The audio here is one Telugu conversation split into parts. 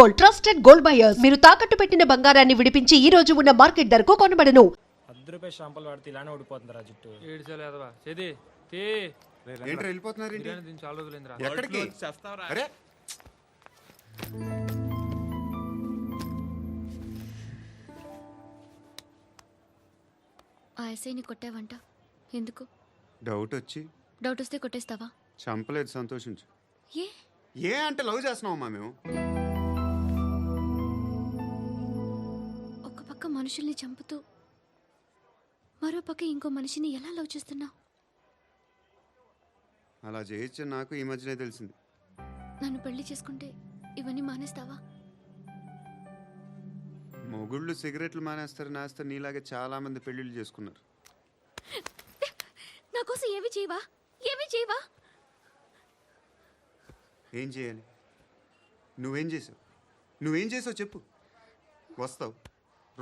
Gold, trusted gold buyers. మీరు తాకట్టు పెట్టిన బంగారాన్ని విడిపించి ఈ రోజు ఉన్న మార్కెట్ ధరకు కొనబడను. ₹10 షాంపూలు వాడితే ఇలానే ఓడిపోతుందిరా జుట్టు. ఏడ్చలేదవా చేది తీ ఏంట్రా వెళ్ళిపోతున్నారు ఏంటి? బిర్యానీ తిని చాలా రోజులైందిరా. ఎక్కడికి? అరే ఆ ఎస్ఐని కొట్టావంట ఎందుకు? డౌట్ వచ్చి. డౌట్ వస్తే కొట్టేస్తావా? చంపలేదు, సంతోషించు. ఏ ఏ అంటే లవ్ చేస్తున్నావమ్మా మేము. ఒక పక్క మనుషుల్ని చంపుతూ మరో పక్క ఇంకో మనిషిని ఎలా లవ్ చేస్తున్నావు? అలా చేయొచ్చు నాకు ఈ మధ్యనే తెలిసింది. నన్ను పెళ్లి చేసుకుంటే ఇవన్నీ మానేస్తావా? మొగుళ్ళు సిగరెట్లు మానేస్తారు, నాస్తారు. నీలాగే చాలా మంది పెళ్లిళ్ళు చేసుకున్నారు. నా కోసం ఏమి చేయవా? ఏమి చేయవా? ఏం చేయాలి? నువ్వేం చేసావు చెప్పు. వస్తావు,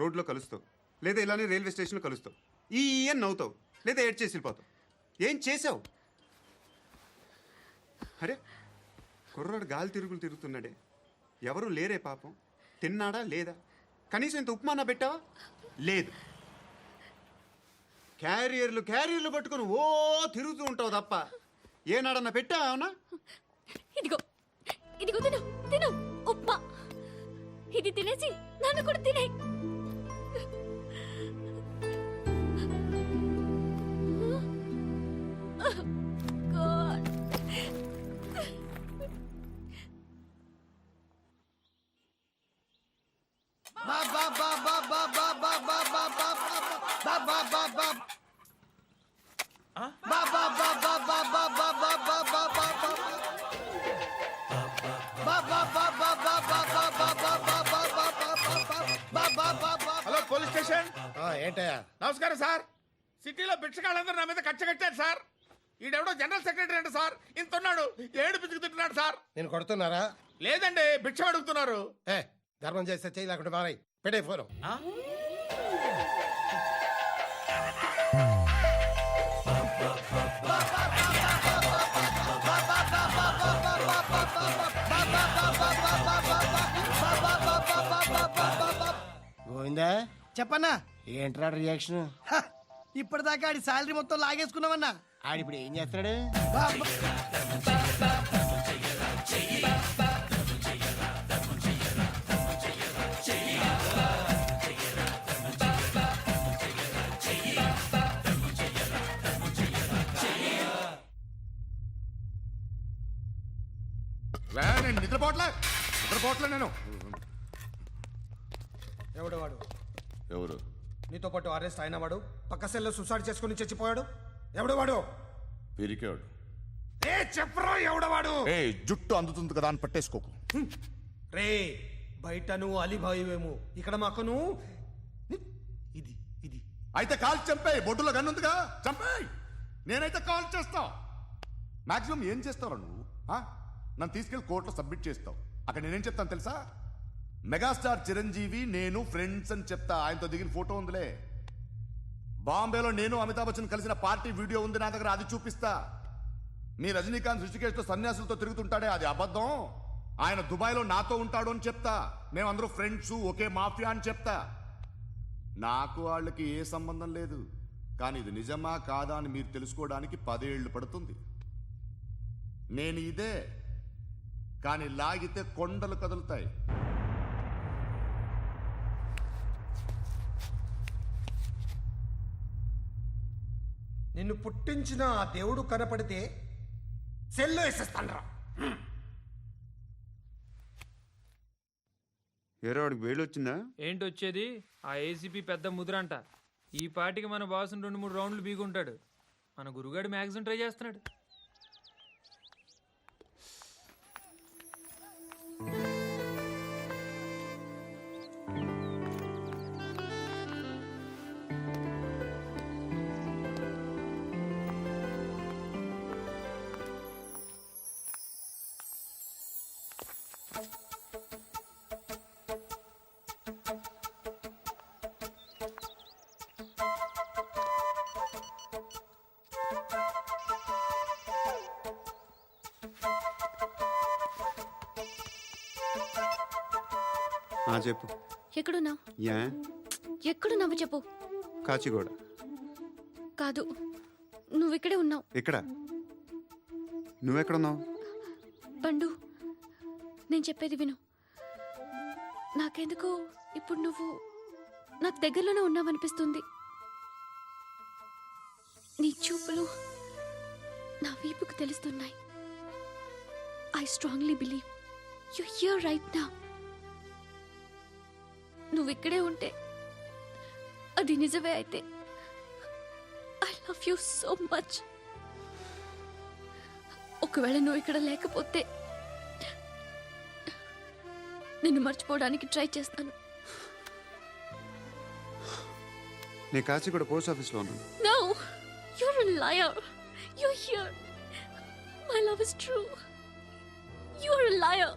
రోడ్లో కలుస్తావు, లేదా ఇలానే రైల్వే స్టేషన్లో కలుస్తావు. ఈ అని నవ్వుతావు, లేదా ఏడ్ చేసి వెళ్ళిపోతావు. ఏం చేసావు? అరే కుర్రాడు గాలి తిరుగుతున్నాడే, ఎవరు లేరే పాపం. తిన్నాడా లేదా? కనీసం ఇంత ఉప్మానా పెట్టావా? లేదు. క్యారియర్లు పట్టుకొని ఓ తిరుగుతూ ఉంటావు తప్ప ఏనాడన్నా పెట్టావా? అవునా? ఇదిగో ఇదిగో తిను తిను ఉప్మా. ఇది తినేసి నన్ను కూడా తినే. Hello police station. ఏంటయ్యా? నమస్కారం సార్. సిటీలో భిక్షగాళ్ళందరూ నా మీద కక్ష కట్టారు సార్. ఈడెవడో జనరల్ సెక్రటరీ అంట సార్. ఇంత ఉన్నాడు, ఏడు పిచ్చుకు తింటున్నాడు సార్. నేను కొడుతున్నారా? లేదండి, భిక్ష అడుగుతున్నారు. ధర్మం చేస్తే చేయి, లేకుండా మారాయి. పెట్టే ఫోను. గోవిందా చెప్పన్నా. ఏంట్రా రియాక్షన్? ఇప్పటిదాకా ఆడి శాలరీ మొత్తం లాగేసుకున్నావన్నా. ఆడిప్పుడు ఏం చేస్తున్నాడు? నేను నిద్రపోవట్లే నేను. ఎవడు వాడు? ఎవరు? నీతో పాటు అరెస్ట్ అయిన వాడు, పక్క సెల్లో సూసైడ్ చేసుకుని చచ్చిపోయాడు. ఎవడు వాడు? పిరికాడు. చెప్పరా ఎవడవాడు? జుట్టు అందుతుంది కదా అని పట్టేసుకోకు. రే బయట నువ్వు అలీబాయివేమో, ఇక్కడ మాకు నువ్వు ఇది ఇది అయితే కాల్ చంపేయి. బొడ్డులో గన్నుందిగా, చంపేయి. నేనైతే కాల్ చేస్తా. మాక్సిమం ఏం చేస్తావు నువ్వు? నన్ను తీసుకెళ్లి కోర్టులో సబ్మిట్ చేస్తావు. అక్కడ నేనేం చెప్తాను తెలుసా? మెగాస్టార్ చిరంజీవి నేను ఫ్రెండ్స్ అని చెప్తా. ఆయనతో దిగిన ఫోటో ఉందిలే. బాంబేలో నేను అమితాబ్ బచ్చన్ కలిసిన పార్టీ వీడియో ఉంది నా దగ్గర, అది చూపిస్తా. మీ రజనీకాంత్ ఋషికేశ్తో సన్యాసులతో తిరుగుతుంటాడే, అది అబద్ధం. ఆయన దుబాయ్లో నాతో ఉంటాడు అని చెప్తా. మేమందరూ ఫ్రెండ్స్, ఒకే మాఫియా అని చెప్తా. నాకు వాళ్ళకి ఏ సంబంధం లేదు. కానీ ఇది నిజమా కాదా అని మీరు తెలుసుకోవడానికి 10 ఏళ్ళు పడుతుంది. నేను ఇదే, కానీ లాగితే కొండలు కదులుతాయి. నిన్ను పుట్టించిన ఆ దేవుడు కనపడితే సెల్లో వేసేస్తానరా. ఏరో వాడికి వేలు వచ్చిందా? ఏంటి వచ్చేది? ఆ ఏసీపీ పెద్ద ముద్రంట. ఈ పాటికి మన బాసుని 2-3 రౌండ్లు బీగుంటాడు. మన గురుగాడు మ్యాగజైన్ ట్రై చేస్తున్నాడు. చెప్పు. ఎక్కడున్నావు? యా ఎక్కడున్నావు చెప్పు. కాచిగూడ. కాదు, నువ్వు ఇక్కడే ఉన్నావు. ఇక్కడ నువ్వెక్కడున్నావు? పండు, నేను చెప్పేది విను. నాకెందుకో ఇప్పుడు నువ్వు నాకు దగ్గరలోనే ఉన్నావనిపిస్తుంది. నీ చూపులు నా వీపుకు తెలుస్తున్నాయి. I strongly believe you here right now. నువ్వు ఇక్కడే ఉంటే అది నిజమే అయితే I love you so much. ఒకవేళ నువ్వు ఇక్కడ లేకపోతే నిన్ను మర్చిపోవడానికి ట్రై చేస్తాను. నేను కాచిగూడ పోస్ట్ ఆఫీస్లో ఉన్నాను. No, you're a liar. You're here. My love is true. You're a liar.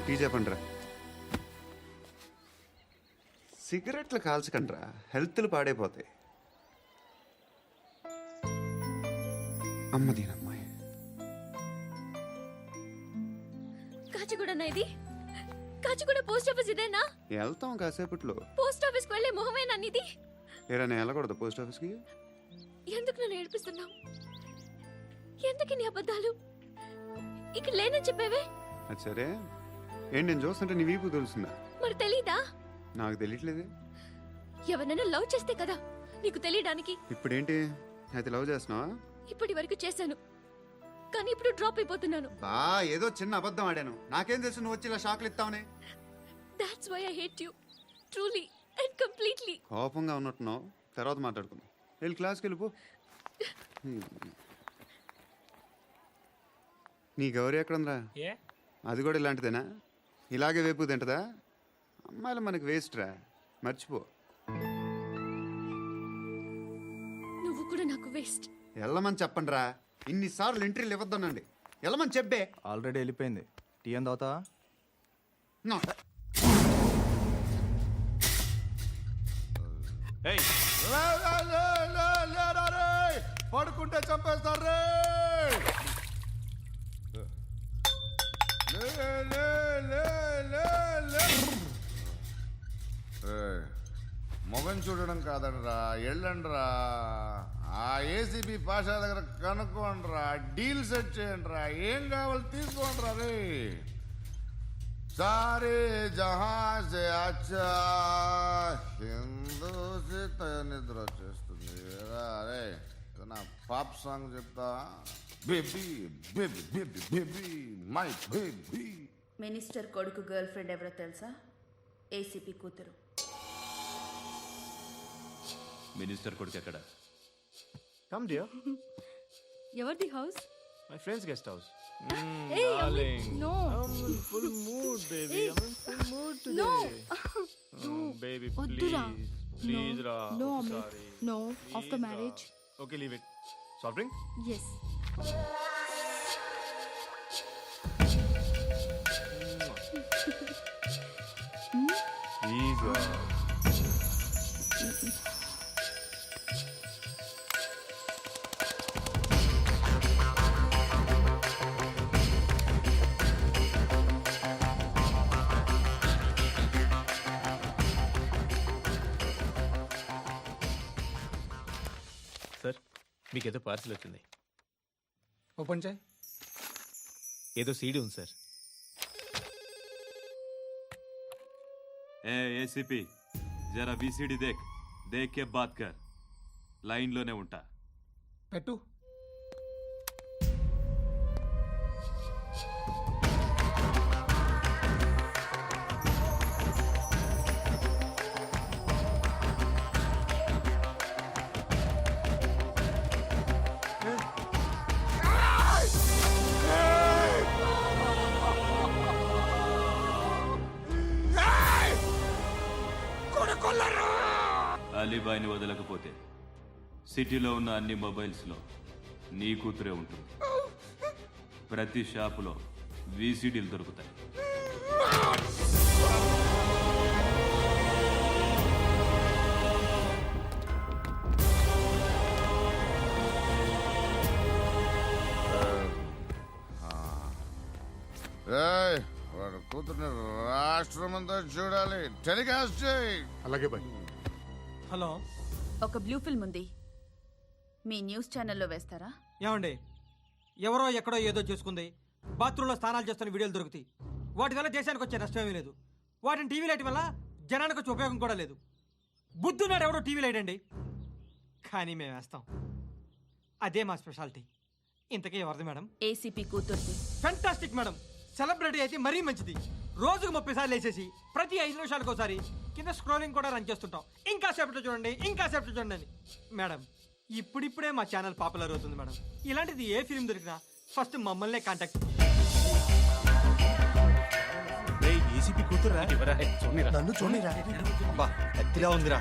Tea చెప్పండిరా. సిగరెట్లు కాల్చకండ్రా, హెల్త్లు పాడైపోతాయి. అమ్మదీనమ్మాయి. కాచిగూడనా ఇది? కాచిగూడ పోస్ట్ ఆఫీస్ ఇదేనా? వెళ్తాం కాసేపట్లో. పోస్ట్ ఆఫీస్కి వెళ్ళే మొహమేనా నీది? ఏరా నేను వెళ్ళకూడదు పోస్ట్ ఆఫీస్కి? ఎందుకు నన్ను ఏడిపిస్తున్నావు? ఎందుకు నీ అబద్ధాలు? ఇక్కడ లేనని చెప్పేవే. అది సరే, ఏంటి నేను చూస్తుంటే నీ వీపు తెలుస్తుందా? మరి తెలీదా? నాకు తెలియట్లేదే. ఎవరైనా లవ్ చేస్తే కదా నీకు తెలియడానికి. ఇప్పుడేంటి అయితే లవ్ చేస్తున్నావా? ఇప్పటి వరకు చేశాను, కానీ ఇప్పుడు డ్రాప్ అయిపోతున్నాను. బా ఏదో చిన్న అబద్ధం ఆడాను. నాకేం తెలుసు నువ్వు వచ్చి ఇలా షాక్లు ఇస్తావని. That's why I hate you. Truly and completely. కోపంగా ఉన్నట్టున్నావు, తర్వాత మాట్లాడుకుందాం. వెళ్ళి క్లాస్కి వెళ్ళిపో. నీ గౌరీ ఎక్కడుందిరా? ఏ అది కూడా ఇలాంటిదేనా? ఇలాగే వేపు తింటదా? అమ్మాయిలు మనకి వేస్ట్ రా, మర్చిపో. నువ్వు కూడా నాకు వేస్ట్. వెళ్ళమని చెప్పండి రా. ఇన్నిసార్లు ఎంట్రీలు ఇవ్వద్దనండి. వెళ్ళమని చెప్పే. ఆల్రెడీ వెళ్ళిపోయింది. టీ అని తాగుతావా? నో. పడుకుంటే చంపేస్తారు. మొగం చూడడం కాదండ్రా, వెళ్ళండ్రా. ఆ ఏసీబీ పాషా దగ్గర కనుక్కోండ్రా, డీల్ సెట్ చేయండిరా, ఏం కావాలి తీసుకోండిరా. రే సారే జహా సే అచ్చా హిందూ సే నిద్ర వచ్చేస్తుంది. అరే నా పాప్ సాంగ్ చెప్తా. Baby baby baby baby my baby. Minister కొడుకు గర్ల్ ఫ్రెండ్ ఎవరో తెలుసా? ఏసీపీ కూతురు. మినిస్టర్ కొడుకు ఎక్కడ? Come dear. ఎవరిది house? My friends guest house. Hey, no. Full mood baby. Full mood today. Baby వద్దురా. ప్లీజ్ రా. No, sorry. No, after marriage. Okay leave it. Soft drink? Yes. Please రా. సార్, మీకేదో పార్సిల్ వచ్చింది. ఓపెన్ చేయి. ఏదో సీడీ ఉంది సార్. ఏసీపీ జరా వీసీడీ దేఖ్ కే బాత్ కర్. లైన్లోనే ఉంటా. పెట్టు. అలీబాయిని వదలకపోతే సిటీలో ఉన్న అన్ని మొబైల్స్లో నీ కూతురే ఉంటుంది. ప్రతి షాపులో వీసీడీలు దొరుకుతాయి. కూతుర్ని రాష్ట్రమంతా చూడాలి. టెలికాస్ట్ చేయి. అలాగే బాయ్. హలో, ఒక బ్లూ ఫిల్మ్ ఉంది, మీ న్యూస్ ఛానల్లో వేస్తారా? ఏమండి, ఎవరో ఎక్కడో ఏదో చేసుకుంది, బాత్రూంలో స్నానాలు చేస్తున్న వీడియోలు దొరుకుతాయి. వాటి వల్ల దేశానికి వచ్చే నష్టమేమీ లేదు. వాటిని టీవీ లైట్ వల్ల జనానికి వచ్చే ఉపయోగం కూడా లేదు. బుద్ధున్నాడు ఎవడో టీవీ లైట్ అండి, కానీ మేము వేస్తాం. అదే మా స్పెషాలిటీ. ఇంతకీ ఎవరిది మేడం? ఏసీపీ కూతుర్ది. Fantastic madam. సెలబ్రిటీ అయితే మరీ మంచిది. రోజుకు 30 సార్లు వేసేసి ప్రతి 5 నిమిషాలకు ఒకసారి కింద స్క్రోలింగ్ కూడా రన్ చేస్తుంటాం. ఇంకా సేపట్లో చూడండి, ఇంకా సేపట్లో చూడండి అని. మేడం, ఇప్పుడిప్పుడే మా ఛానల్ పాపులర్ అవుతుంది మేడం. ఇలాంటిది ఏ ఫిల్మ్ దొరికినా ఫస్ట్ మమ్మల్నే కాంటాక్ట్. ఏసీపీ కూతురా? నన్ను చూడరా అతిగా ఉందిరా.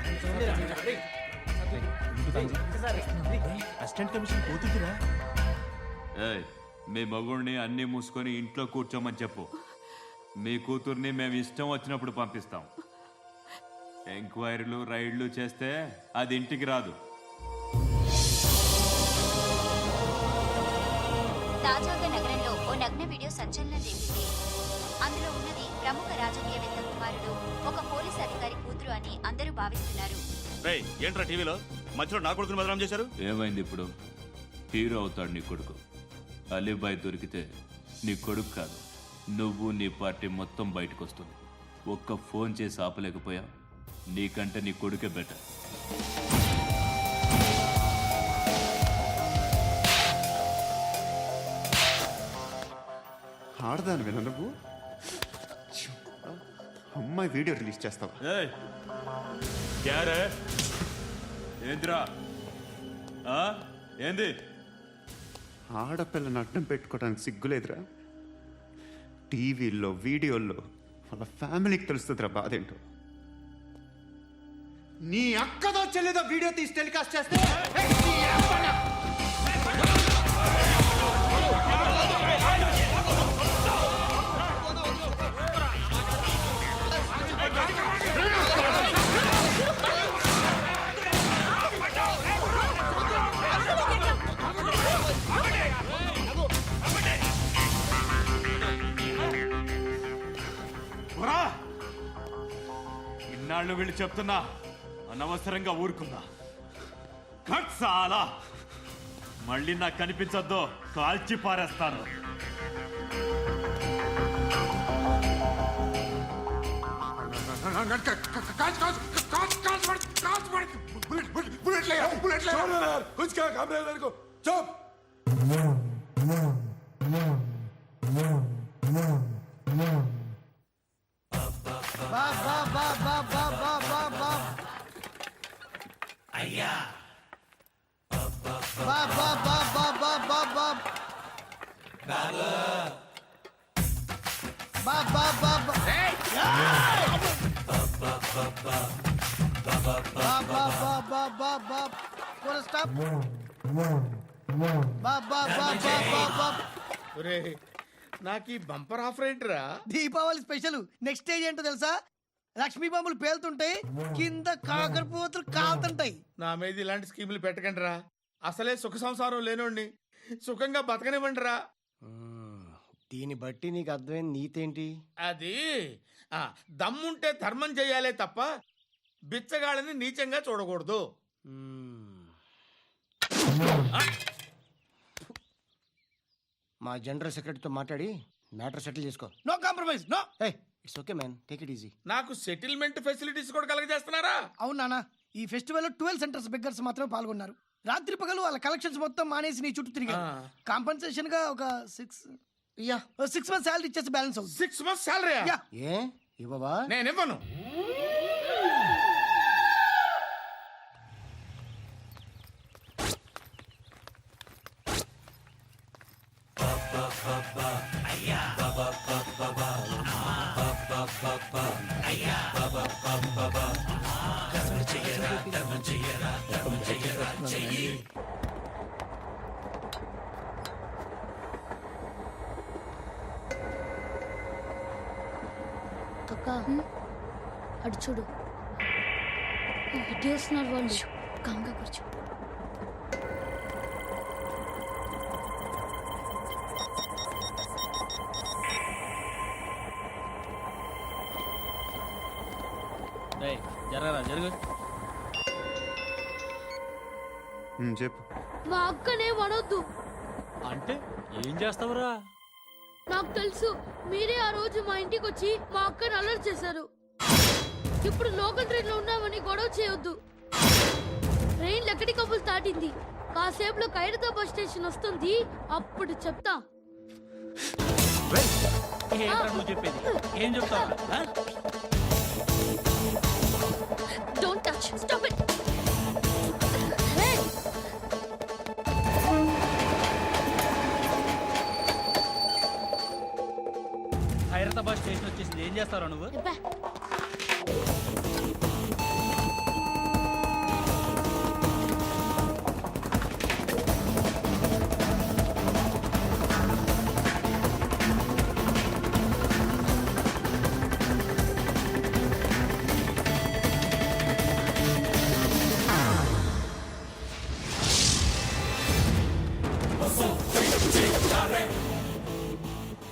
అసిస్టెంట్ కమిషన్ కూతురా? ఏయ్, మీ మగుడిని అన్నీ మూసుకొని ఇంట్లో కూర్చోమని చెప్పు. మీ కూతుర్ని మేము ఇష్టం వచ్చినప్పుడు పంపిస్తాం. ఎంక్వైరీలు రైడ్లు చేస్తే అది ఇంటికి రాదు. తాజాగా నగరంలో ఓ నగ్న వీడియో సంచలనం రేపింది. అందులో ఉన్నది ప్రముఖ రాజకీయవేత్త కుమారుడు, ఒక పోలీస్ అధికారి కూతురు అని అందరూ భావిస్తున్నారు. ఏంట్రా టీవీలో మధ్యలో నా కొడుకుని బదనాం చేశారు? ఏమైంది ఇప్పుడు? హీరో అవుతాడు నీ కొడుకు. అలీబాయ్ దొరికితే నీ కొడుకు కాదు, నువ్వు నీ పార్టీ మొత్తం బయటకు వస్తుంది. ఒక్క ఫోన్ చేసి ఆపలేకపోయా, నీకంటే నీ కొడుకే బెటర్. ఆడదాను విన నువ్వు. అమ్మాయి వీడియో రిలీజ్ చేస్తావా? ఏంద్రా ఏంది? ఆడపిల్లని అడ్డం పెట్టుకోవడానికి సిగ్గులేదురా? టీవీల్లో వీడియోల్లో వాళ్ళ ఫ్యామిలీకి తెలుస్తుందిరా బాధేంటో. నీ అక్కదో చెల్లిదో వీడియో తీసి టెలికాస్ట్ చేస్తే ఇన్నాళ్ళు వీళ్ళు చెప్తున్నా అనవసరంగా ఊరుకుందా. చాలా మళ్ళీ నాకు కనిపించొద్దు, కాల్చి పారేస్తాను. అయ్యా నాకు ఈ బంపర్ ఆఫర్ ఏంటిరా? దీపావళి స్పెషల్. నెక్స్ట్ స్టేజ్ ఏంటో తెలుసా? లక్ష్మీ బాంబులు పేలుతుంటాయి, కింద కాకరపోతులు కాలుతుంటాయి. నా మీద ఇలాంటి స్కీములు పెట్టకండి రా. అసలే సుఖ సంసారం లేనోడిని సుఖంగా బతకనివ్వండి రా. దీన్ని బట్టి నీకు అర్థమైన నీతేంటి? అది దమ్ముంటే ధర్మం చెయ్యాలే తప్ప బిచ్చగాళ్ళని నీచంగా చూడకూడదు. మా జనరల్ సెక్రటరీతో మాట్లాడి మ్యాటర్ సెటిల్ చేసుకో. No compromise, no. It's okay man, take it easy. నాకు సెటిల్మెంట్ ఫెసిలిటీస్ కూడా కలగజేస్తున్నారా? అవును నాన్న, ఈ ఫెస్టివల్ 12 సెంటర్స్ బెగ్గర్స్ మాత్రమే పాల్గొన్నారు. రాత్రి పగలు వాళ్ళ కలెక్షన్స్ మొత్తం మానేసి నీ చుట్టూ తిరిగారు. కాంపన్సేషన్ గా ఒక 6 మంత్స్ శాలరీ ఇచ్చేసి బ్యాలెన్స్ అవుతుంది. 6 months శాలరీ? ఏ ఇవ్వవా? నేను ఇవ్వను. అక్క అడు చూడు, ఇటు వస్తున్నారు వాళ్ళు. కామ్గా కూర్చో. చెప్పు. మా అక్కనే వడొద్దు. అంటే ఏం చేస్తావురా? నాకు తెలుసు, మీరే ఆ రోజు మా ఇంటికి వచ్చి మా అక్కని అలర్ట్ చేశారు. ఇప్పుడు లోకల్ ట్రైన్ లో ఉన్నామని గొడవ చేయొద్దు. ట్రైన్ లక్కడి కబుల్ దాటింది. కాసేపులో ఖైరతాబాద్ స్టేషన్ వస్తుంది, అప్పుడు చెప్తా. నువ్వు చెప్పేది ఏం చెప్తావు? Don't touch, stop it. Hyderabad station వచ్చేసింది, ఏం చేస్తావు నువ్వు?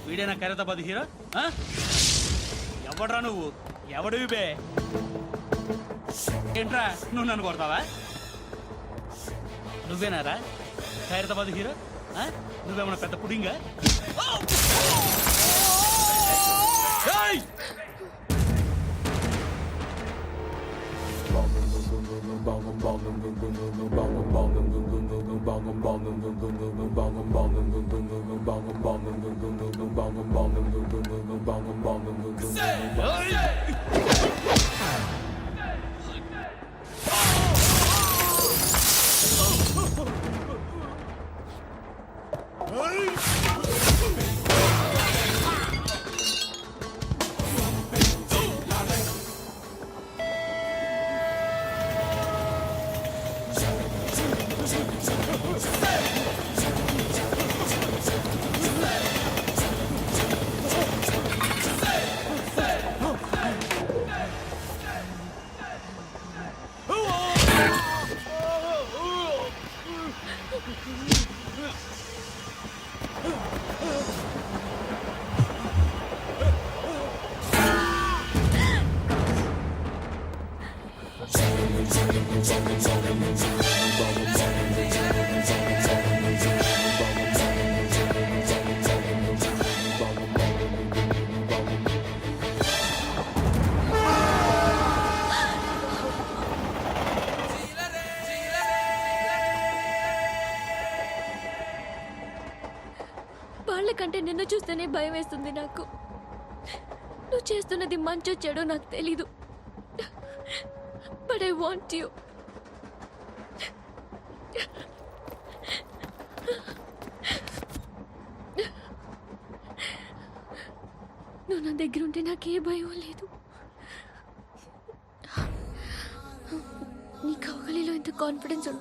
వీడేనా ఖైరతాబాద్ హీరో? ఎవడ్రా నువ్వు? ఎవడివి బే? ఏంట్రా నువ్వు నన్ను కొడతావా? నువ్వేనారా ఖైరతాబాద్ హీరో? నువ్వేమన్నా పెద్ద పుడింగా? వాళ్ళకంటే నిన్ను చూస్తేనే భయం వేస్తుంది నాకు. నువ్వు చేస్తున్నది మంచో చెడో నాకు తెలీదు, బట్ ఐ వాంట్ యూ. నువ్వు నా దగ్గర ఉంటే నాకే భయం లేదు. నీ కౌగలిలో ఇంత కాన్ఫిడెన్స్